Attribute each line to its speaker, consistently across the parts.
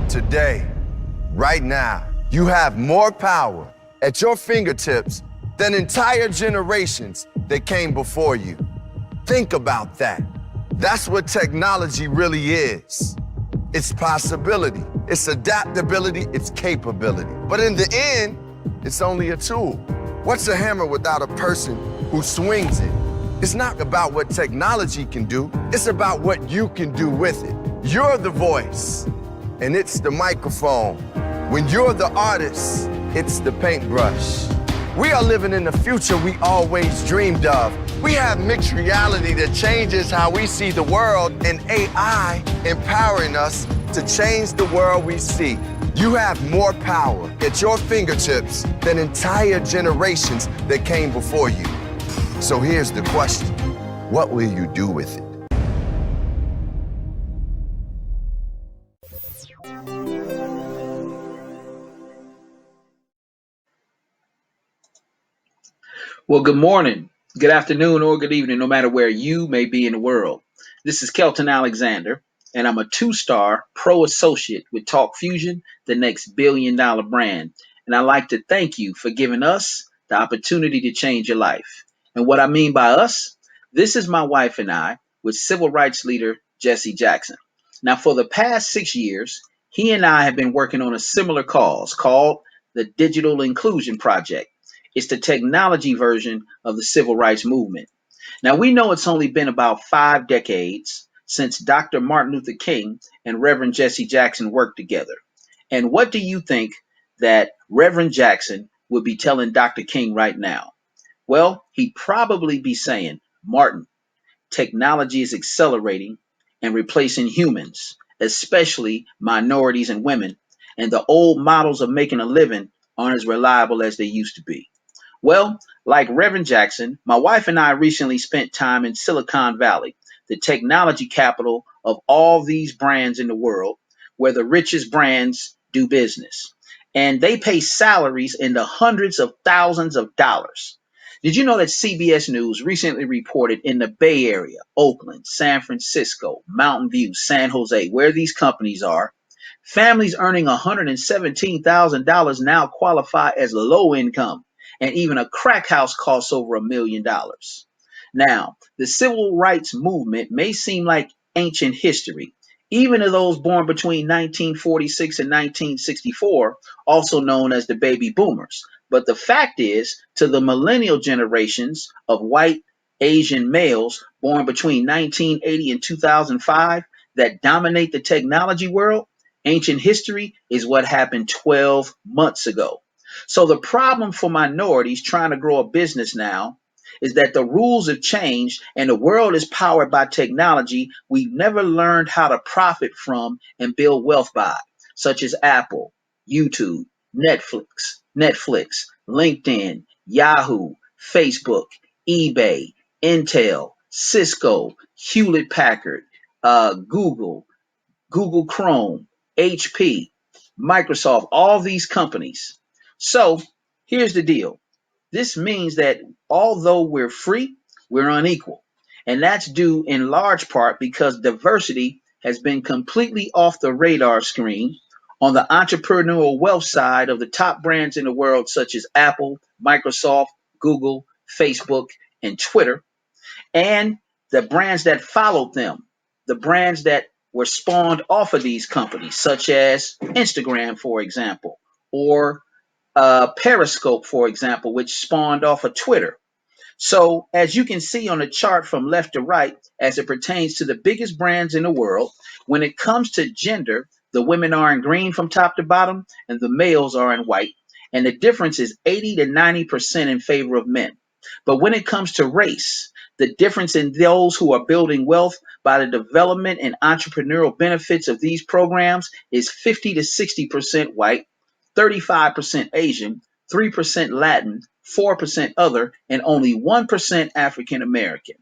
Speaker 1: Today, right now, you have more power at your fingertips than entire generations that came before you. Think about that. That's what technology really is. It's possibility, it's adaptability, it's capability. But in the end, it's only a tool. What's a hammer without a person who swings it? It's not about what technology can do, it's about what you can do with it. You're the voice, and it's the microphone. When you're the artist, it's the paintbrush. We are living in the future we always dreamed of. We have mixed reality that changes how we see the world, and AI empowering us to change the world we see. You have more power at your fingertips than entire generations that came before you. So here's the question: what will you do with it?
Speaker 2: Well, good morning, good afternoon, or good evening, no matter where you may be in the world. This is Kelton Alexander, and I'm a 2-star pro associate with Talk Fusion, the next billion-dollar brand. And I'd like to thank you for giving us the opportunity to change your life. And what I mean by us, this is my wife and I with civil rights leader Jesse Jackson. Now, for the past 6 years, he and I have been working on a similar cause called the Digital Inclusion Project. It's the technology version of the civil rights movement. Now, we know it's only been about 5 decades since Dr. Martin Luther King and Reverend Jesse Jackson worked together. And what do you think that Reverend Jackson would be telling Dr. King right now? Well, he'd probably be saying, Martin, technology is accelerating and replacing humans, especially minorities and women, and the old models of making a living aren't as reliable as they used to be. Well, like Reverend Jackson, my wife and I recently spent time in Silicon Valley, the technology capital of all these brands in the world, where the richest brands do business. And they pay salaries in the hundreds of thousands of dollars. Did you know that CBS News recently reported in the Bay Area, Oakland, San Francisco, Mountain View, San Jose, where these companies are, families earning $117,000 now qualify as low income, and even a crack house costs over $1 million. Now, the civil rights movement may seem like ancient history, even to those born between 1946 and 1964, also known as the baby boomers. But the fact is, to the millennial generations of white Asian males born between 1980 and 2005 that dominate the technology world, ancient history is what happened 12 months ago. So the problem for minorities trying to grow a business now is that the rules have changed and the world is powered by technology we've never learned how to profit from and build wealth by, such as Apple, YouTube, Netflix, LinkedIn, Yahoo, Facebook, eBay, Intel, Cisco, Hewlett Packard, Google Chrome, HP, Microsoft, all these companies. So here's the deal. This means that although we're free, we're unequal. And that's due in large part because diversity has been completely off the radar screen on the entrepreneurial wealth side of the top brands in the world, such as Apple, Microsoft, Google, Facebook, and Twitter, and the brands that followed them, the brands that were spawned off of these companies, such as Instagram, for example, or Periscope, for example, which spawned off of Twitter. So, as you can see on the chart from left to right, as it pertains to the biggest brands in the world, when it comes to gender, the women are in green from top to bottom, and the males are in white. And the difference is 80 to 90% in favor of men. But when it comes to race, the difference in those who are building wealth by the development and entrepreneurial benefits of these programs is 50 to 60% white, 35% Asian, 3% Latin, 4% other, and only 1% African American.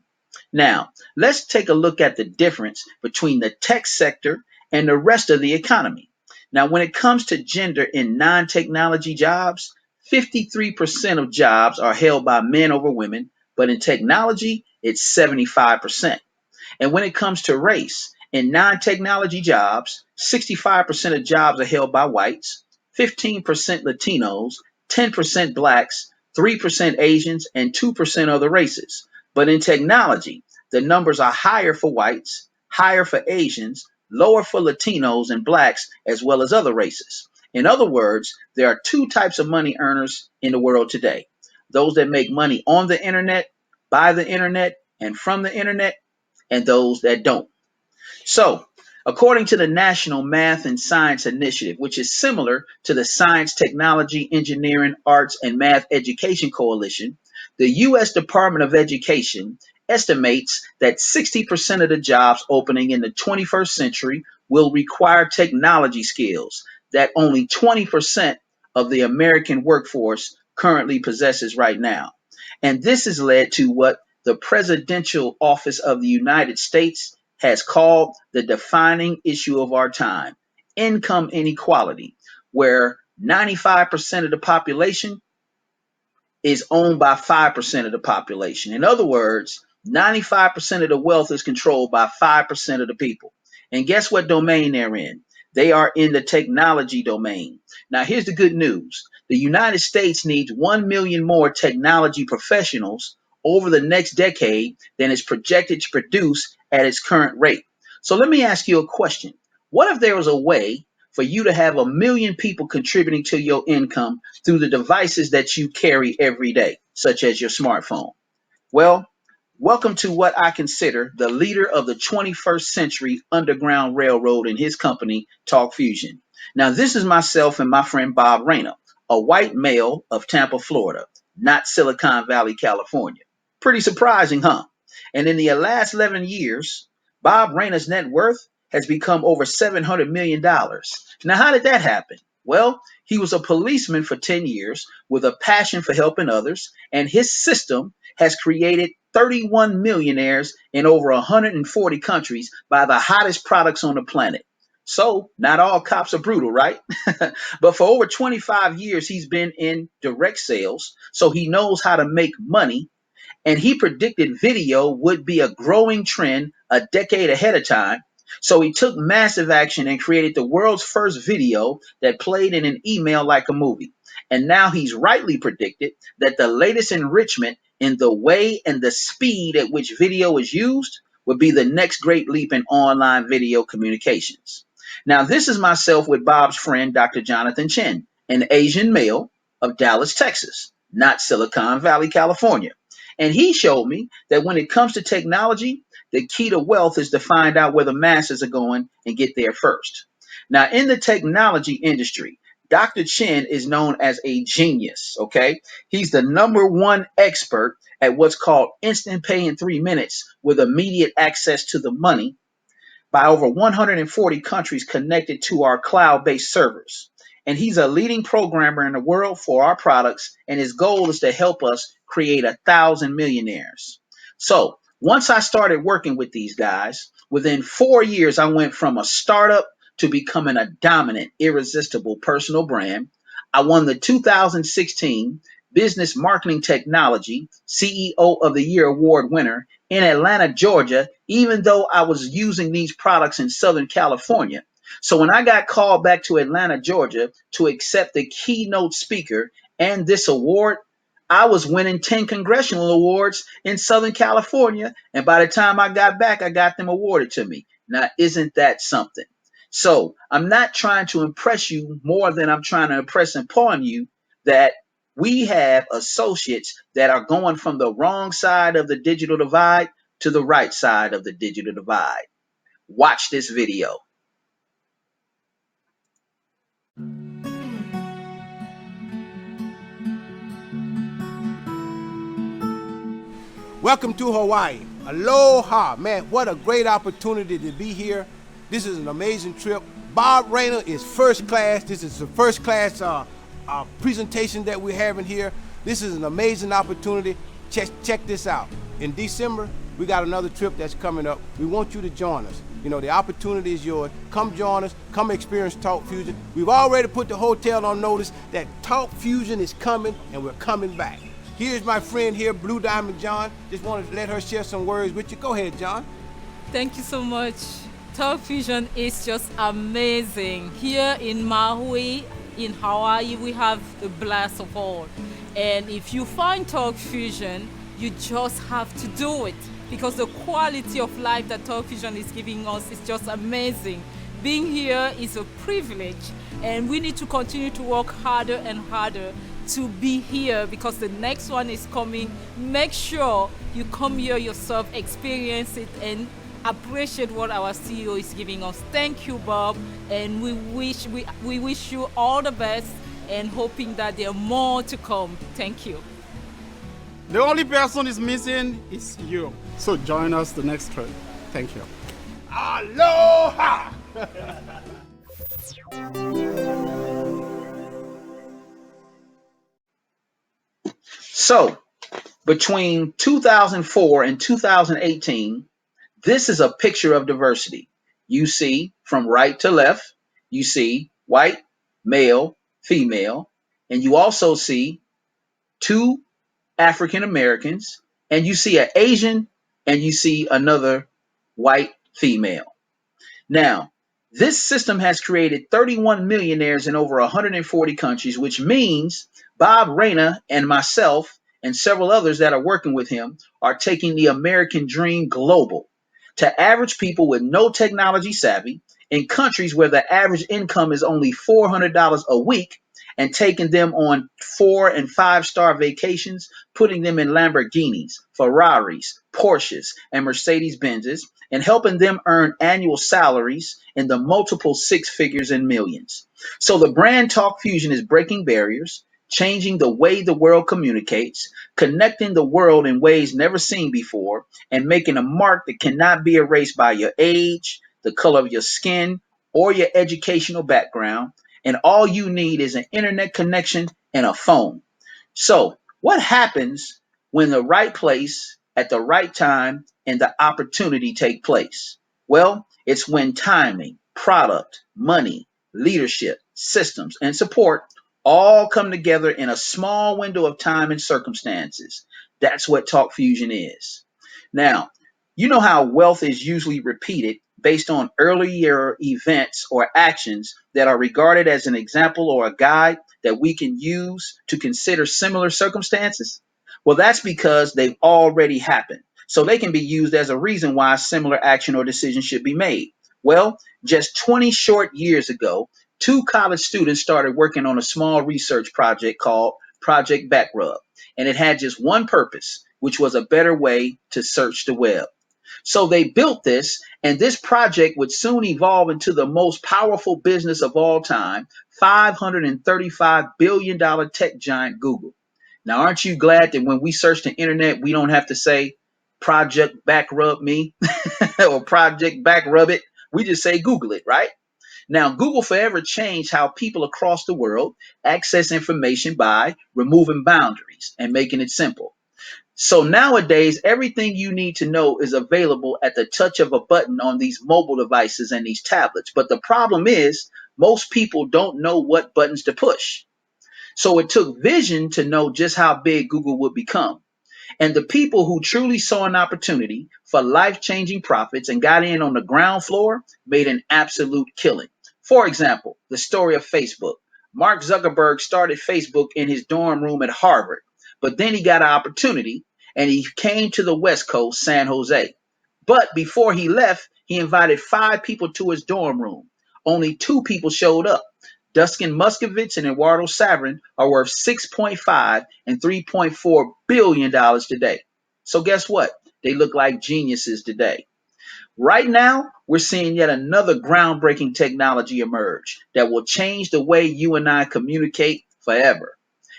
Speaker 2: Now, let's take a look at the difference between the tech sector and the rest of the economy. Now, when it comes to gender in non technology jobs, 53% of jobs are held by men over women, but in technology, it's 75%. And when it comes to race, in non-technology jobs, 65% of jobs are held by whites, 15% Latinos, 10% blacks, 3% Asians, and 2% other races. But in technology, the numbers are higher for whites, higher for Asians, lower for Latinos and blacks, as well as other races. In other words, there are two types of money earners in the world today: those that make money on the internet, by the internet, and from the internet, and those that don't. So, according to the National Math and Science Initiative, which is similar to the Science, Technology, Engineering, Arts, and Math Education Coalition, the U.S. Department of Education estimates that 60% of the jobs opening in the 21st century will require technology skills that only 20% of the American workforce currently possesses right now. And this has led to what the Presidential Office of the United States has called the defining issue of our time: income inequality, where 95% of the population is owned by 5% of the population. In other words, 95% of the wealth is controlled by 5% of the people. And guess what domain they're in? They are in the technology domain. Now, here's the good news: the United States needs 1 million more technology professionals over the next decade than is projected to produce at its current rate. So let me ask you a question. What if there was a way for you to have 1 million people contributing to your income through the devices that you carry every day, such as your smartphone? Well, welcome to what I consider the leader of the 21st century Underground Railroad and his company, Talk Fusion. Now, this is myself and my friend Bob Rayner, a white male of Tampa, Florida, not Silicon Valley, California. Pretty surprising, huh? And in the last 11 years, Bob Rayner's net worth has become over $700 million. Now, how did that happen? Well, he was a policeman for 10 years with a passion for helping others, and his system has created 31 millionaires in over 140 countries by the hottest products on the planet. So, not all cops are brutal, right? But for over 25 years, he's been in direct sales, so he knows how to make money, and he predicted video would be a growing trend a decade ahead of time. So he took massive action and created the world's first video that played in an email like a movie. And now he's rightly predicted that the latest enrichment in the way and the speed at which video is used would be the next great leap in online video communications. Now, this is myself with Bob's friend, Dr. Jonathan Chen, an Asian male of Dallas, Texas, not Silicon Valley, California. And he showed me that when it comes to technology, the key to wealth is to find out where the masses are going and get there first. Now, in the technology industry, Dr. Chen is known as a genius, okay? He's the #1 expert at what's called instant pay in 3 minutes with immediate access to the money by over 140 countries connected to our cloud-based servers. And he's a leading programmer in the world for our products, and his goal is to help us create 1,000 millionaires. So once I started working with these guys, within 4 years, I went from a startup to becoming a dominant, irresistible personal brand. I won the 2016 Business Marketing Technology CEO of the Year award winner in Atlanta, Georgia, even though I was using these products in Southern California. So when I got called back to Atlanta, Georgia to accept the keynote speaker and this award, I was winning 10 congressional awards in Southern California. And by the time I got back, I got them awarded to me. Now, isn't that something? So I'm not trying to impress you more than I'm trying to impress upon you that we have associates that are going from the wrong side of the digital divide to the right side of the digital divide. Watch this video.
Speaker 3: Welcome to Hawaii. Aloha, man, what a great opportunity to be here. This is an amazing trip. Bob Rayner is first class. This is the first class presentation that we're having here. This is an amazing opportunity. Check this out. In December, we got another trip that's coming up. We want you to join us. You know, the opportunity is yours. Come join us. Come experience Talk Fusion. We've already put the hotel on notice that Talk Fusion is coming, and we're coming back. Here's my friend here, Blue Diamond John. Just wanted to let her share some words with you. Go ahead, John.
Speaker 4: Thank you so much. Talk Fusion is just amazing. Here in Maui, in Hawaii, we have a blast of all. And if you find Talk Fusion, you just have to do it, because the quality of life that Talk Fusion is giving us is just amazing. Being here is a privilege, and we need to continue to work harder and harder to be here, because the next one is coming. Make sure you come here yourself, experience it, and appreciate what our CEO is giving us. Thank you, Bob, and we wish you all the best, and hoping that there are more to come. Thank you.
Speaker 5: The only person is missing is you. So join us the next trip. Thank you.
Speaker 3: Aloha!
Speaker 2: So, between 2004 and 2018, this is a picture of diversity. You see from right to left, you see white, male, female, and you also see 2 African Americans, and you see an Asian, and you see another white female. Now, this system has created 31 millionaires in over 140 countries, which means Bob Reyna and myself and several others that are working with him are taking the American dream global to average people with no technology savvy in countries where the average income is only $400 a week, and taking them on 4- and 5-star vacations, putting them in Lamborghinis, Ferraris, Porsches, and Mercedes-Benzes, and helping them earn annual salaries in the multiple 6 figures and millions. So the brand Talk Fusion is breaking barriers, changing the way the world communicates, connecting the world in ways never seen before, and making a mark that cannot be erased by your age, the color of your skin, or your educational background. And all you need is an internet connection and a phone. So, what happens when the right place at the right time and the opportunity take place? Well, it's when timing, product, money, leadership, systems, and support all come together in a small window of time and circumstances. That's what Talk Fusion is. Now, you know how wealth is usually repeated based on earlier events or actions that are regarded as an example or a guide that we can use to consider similar circumstances? Well, that's because they've already happened. So they can be used as a reason why a similar action or decision should be made. Well, just 20 short years ago, 2 college students started working on a small research project called Project Backrub. And it had just one purpose, which was a better way to search the web. So they built this, and this project would soon evolve into the most powerful business of all time, $535 billion tech giant Google. Now, aren't you glad that when we search the internet, we don't have to say Project Backrub me or Project Backrub it? We just say Google it, right? Now, Google forever changed how people across the world access information by removing boundaries and making it simple. So nowadays, everything you need to know is available at the touch of a button on these mobile devices and these tablets. But the problem is, most people don't know what buttons to push. So it took vision to know just how big Google would become. And the people who truly saw an opportunity for life-changing profits and got in on the ground floor made an absolute killing. For example, the story of Facebook. Mark Zuckerberg started Facebook in his dorm room at Harvard, but then he got an opportunity and he came to the West Coast, San Jose. But before he left, he invited 5 people to his dorm room. Only 2 people showed up. Dustin Moskovitz and Eduardo Saverin are worth $6.5 and $3.4 billion today. So guess what? They look like geniuses today. Right now, we're seeing yet another groundbreaking technology emerge that will change the way you and I communicate forever.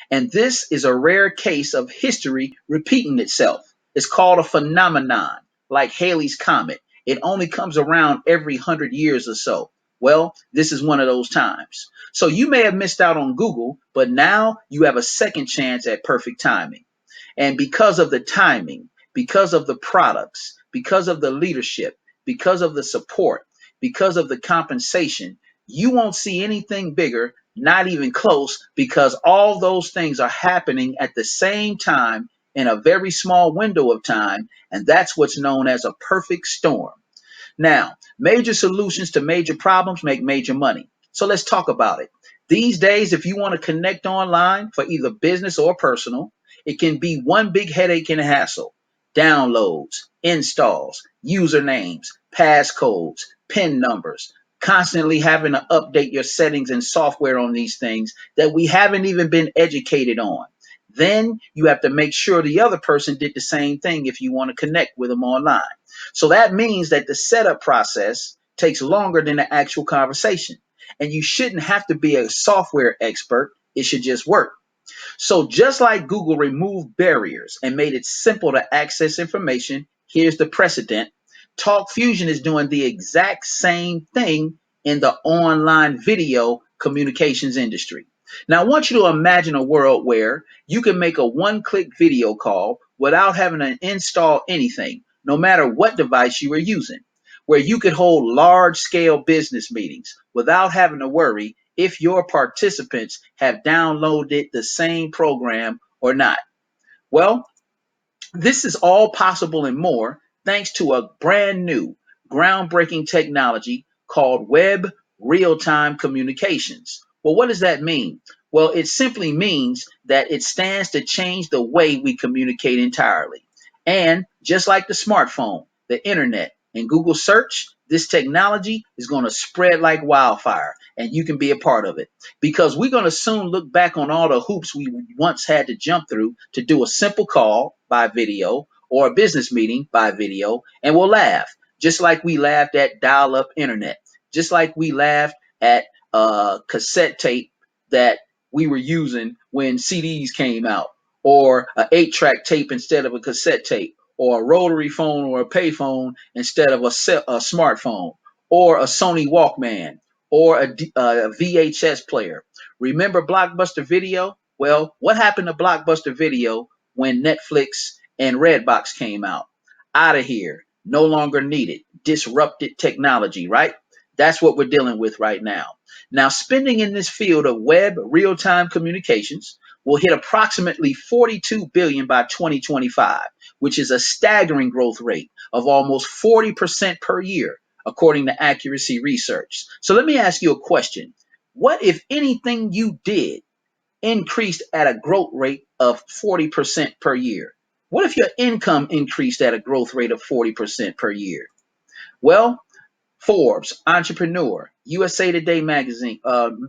Speaker 2: And this is a rare case of history repeating itself. It's called a phenomenon, like Halley's Comet. It only comes around every 100 years or so. Well, this is one of those times. So you may have missed out on Google, but now you have a second chance at perfect timing. And because of the timing, because of the products, because of the leadership, because of the support, because of the compensation, you won't see anything bigger, not even close, because all those things are happening at the same time in a very small window of time. And that's what's known as a perfect storm. Now, major solutions to major problems make major money. So let's talk about it. These days, if you want to connect online for either business or personal, it can be one big headache and hassle. Downloads, installs, usernames, passcodes, PIN numbers, constantly having to update your settings and software on these things that we haven't even been educated on. Then you have to make sure the other person did the same thing if you want to connect with them online. So that means that the setup process takes longer than the actual conversation. And you shouldn't have to be a software expert. It should just work. So just like Google removed barriers and made it simple to access information, here's the precedent. TalkFusion is doing the exact same thing in the online video communications industry. Now, I want you to imagine a world where you can make a one-click video call without having to install anything, no matter what device you are using, where you could hold large-scale business meetings without having to worry if your participants have downloaded the same program or not. Well, this is all possible and more thanks to a brand new, groundbreaking technology called Web Real-Time Communications. Well, what does that mean? Well, it simply means that it stands to change the way we communicate entirely. And just like the smartphone, the internet, and Google search, this technology is going to spread like wildfire, and you can be a part of it, because we're going to soon look back on all the hoops we once had to jump through to do a simple call by video or a business meeting by video, and we'll laugh, just like we laughed at dial-up internet, just like we laughed at cassette tape that we were using when CDs came out, or an 8-track tape instead of a cassette tape, or a rotary phone or a payphone instead of a smartphone, or a Sony Walkman, or a VHS player. Remember Blockbuster Video? Well, what happened to Blockbuster Video when Netflix and Redbox came out? Out of here. No longer needed. Disrupted technology, right? That's what we're dealing with right now. Now, spending in this field of web real-time communications will hit approximately $42 billion by 2025, which is a staggering growth rate of almost 40% per year, according to Accuracy Research. So let me ask you a question. What if anything you did increased at a growth rate of 40% per year? What if your income increased at a growth rate of 40% per year? Well, Forbes, Entrepreneur, USA Today magazine,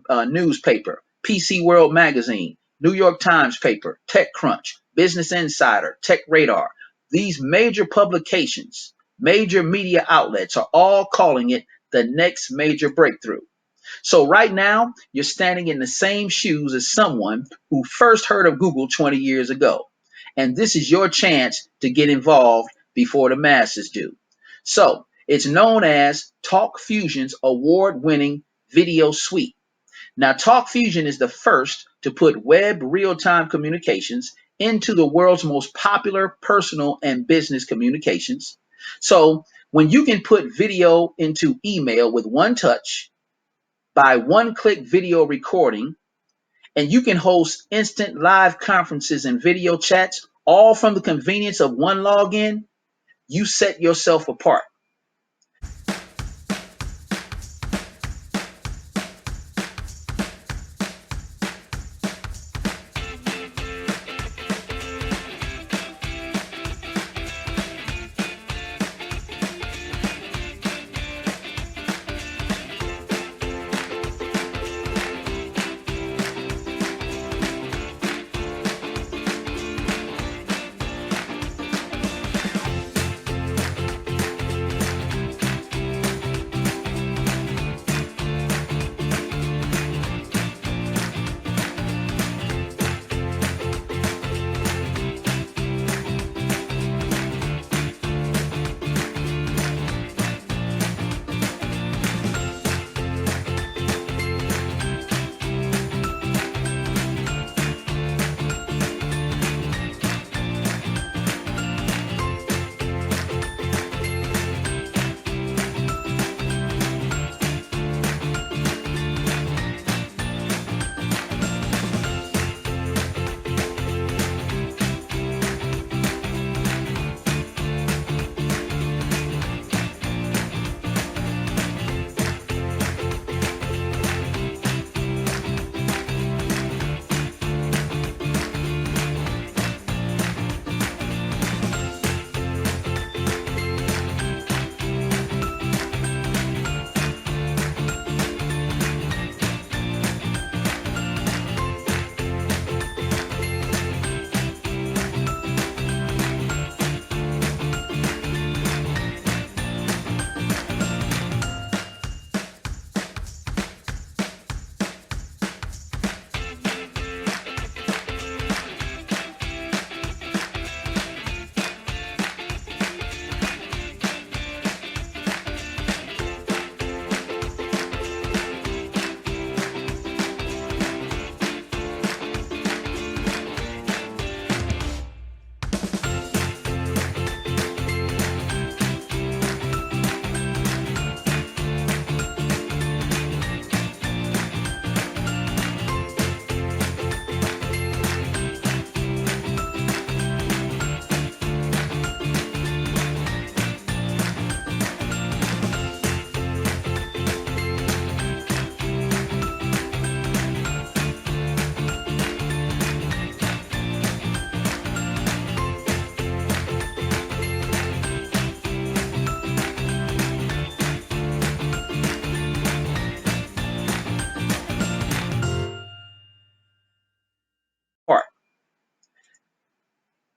Speaker 2: newspaper, PC World magazine, New York Times paper, TechCrunch, Business Insider, Tech Radar. These major publications, major media outlets are all calling it the next major breakthrough. So right now, you're standing in the same shoes as someone who first heard of Google 20 years ago. And this is your chance to get involved before the masses do. So it's known as TalkFusion's award-winning video suite. Now, TalkFusion is the first to put web real-time communications into the world's most popular personal and business communications. So when you can put video into email with one touch, by one-click video recording, and you can host instant live conferences and video chats, all from the convenience of one login, you set yourself apart.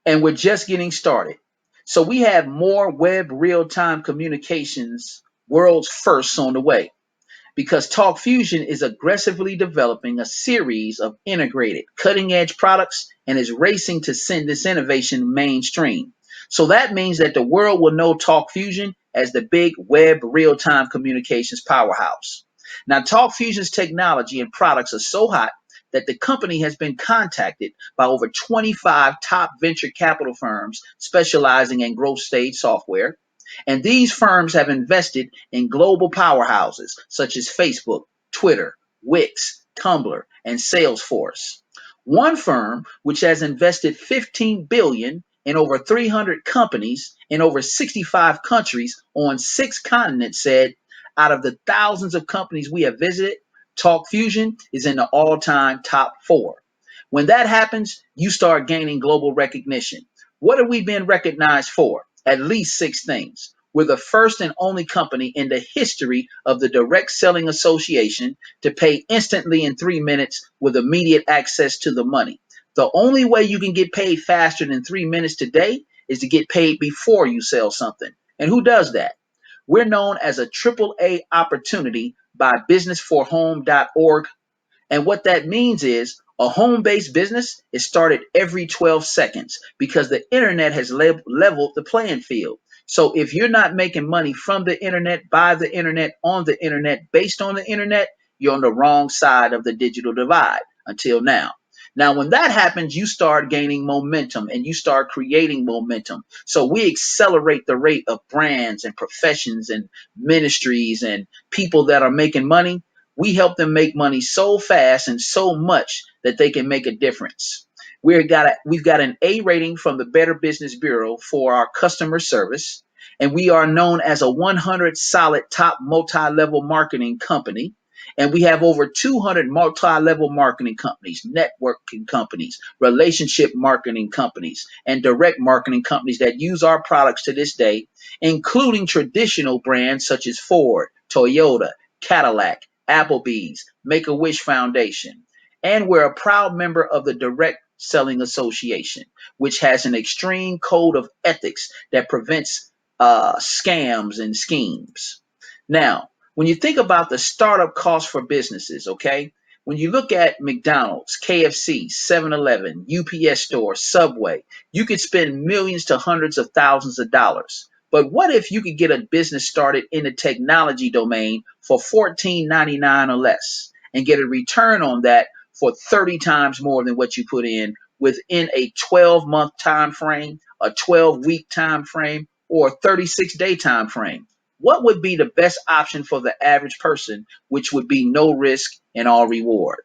Speaker 2: and we're just getting started. So we have more web real-time communications world's first on the way because Talk Fusion is aggressively developing a series of integrated, cutting edge products and is racing to send this innovation mainstream. So that means that the world will know Talk Fusion as the big web real time communications powerhouse. Now, Talk Fusion's technology and products are so hot that the company has been contacted by over 25 top venture capital firms specializing in growth stage software. And these firms have invested in global powerhouses such as Facebook, Twitter, Wix, Tumblr, and Salesforce. One firm, which has invested 15 billion in over 300 companies in over 65 countries on 6 continents, said, out of the thousands of companies we have visited, Talk Fusion is in the all-time top 4. When that happens, you start gaining global recognition. What have we been recognized for? At least 6 things. We're the first and only company in the history of the Direct Selling Association to pay instantly in 3 minutes with immediate access to the money. The only way you can get paid faster than 3 minutes today is to get paid before you sell something. And who does that? We're known as a AAA opportunity by businessforhome.org, and what that means is a home-based business is started every 12 seconds because the internet has leveled the playing field. So if you're not making money from the internet, by the internet, on the internet, based on the internet, you're on the wrong side of the digital divide until now. Now, when that happens, you start gaining momentum and you start creating momentum. So we accelerate the rate of brands and professions and ministries and people that are making money. We help them make money so fast and so much that they can make a difference. We've got an A rating from the Better Business Bureau for our customer service, and we are known as a 100 solid top multi-level marketing company. And we have over 200 multi-level marketing companies, networking companies, relationship marketing companies, and direct marketing companies that use our products to this day, including traditional brands such as Ford, Toyota, Cadillac, Applebee's, Make-A-Wish Foundation. And we're a proud member of the Direct Selling Association, which has an extreme code of ethics that prevents scams and schemes. Now, when you think about the startup cost for businesses, okay, when you look at McDonald's, KFC, 7-Eleven, UPS Store, Subway, you could spend millions to hundreds of thousands of dollars. But what if you could get a business started in the technology domain for $14.99 or less and get a return on that for 30 times more than what you put in within a 12-month time frame, a 12-week time frame, or a 36-day time frame? What would be the best option for the average person, which would be no risk and all reward?